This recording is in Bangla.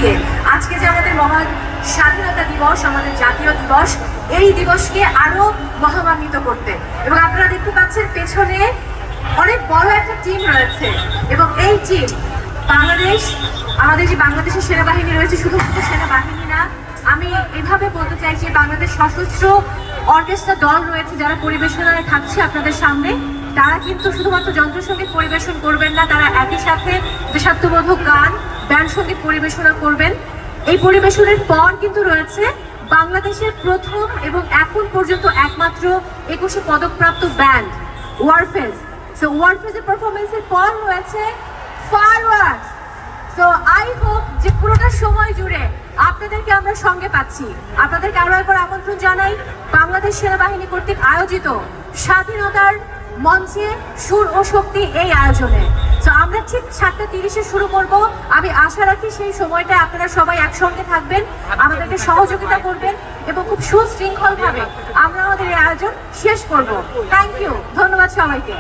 দিকে আজকে যে আমাদের মহান স্বাধীনতা দিবস, আমাদের জাতীয় দিবস, এই দিবসকে আরো মহান্বিত করতে। এবং আপনারা দেখতে পাচ্ছেন পেছনে অনেক বড় একটা টিম রয়েছে এবং এই টিম বাংলাদেশ, আমাদের যে বাংলাদেশের সেনাবাহিনী রয়েছে, শুধুমাত্র সেনাবাহিনী না, আমি এভাবে বলতে চাই যে বাংলাদেশ সশস্ত্র অর্কেস্ট্রা দল রয়েছে যারা পরিবেশনায় থাকছে আপনাদের সামনে। তারা কিন্তু শুধুমাত্র যন্ত্রসঙ্গীত পরিবেশন করবেন না, তারা একই সাথে দেশাত্মবোধক গান, ব্যান্ড সঙ্গীত পরিবেশনা করবেন। এই পরিবেশনের পর কিন্তু রয়েছে বাংলাদেশের প্রথম এবং এখন পর্যন্ত একমাত্র 21 পদকপ্রাপ্ত ব্যান্ড ওয়ারফেজ। সো ওয়ারফেজের পারফরমেন্সের পর রয়েছে ফায়ারওয়ার্কস। সো আই হোপ যে পুরোটা সময় জুড়ে আপনাদেরকে আমরা সঙ্গে পাচ্ছি। আপনাদেরকে আরো একবার আমন্ত্রণ জানাই বাংলাদেশ সেনাবাহিনী কর্তৃক আয়োজিত স্বাধীনতার মঞ্চে সুর ও শক্তি এই আয়োজনে। তো আমরা ঠিক 7:30-এ শুরু করব। আমি আশা রাখি সেই সময়টা আপনারা সবাই একসঙ্গে থাকবেন, আমাদেরকে সহযোগিতা করবেন এবং খুব সুশৃঙ্খলভাবে আমরা আমাদের এই আয়োজন শেষ করব। থ্যাংক ইউ, ধন্যবাদ সবাইকে।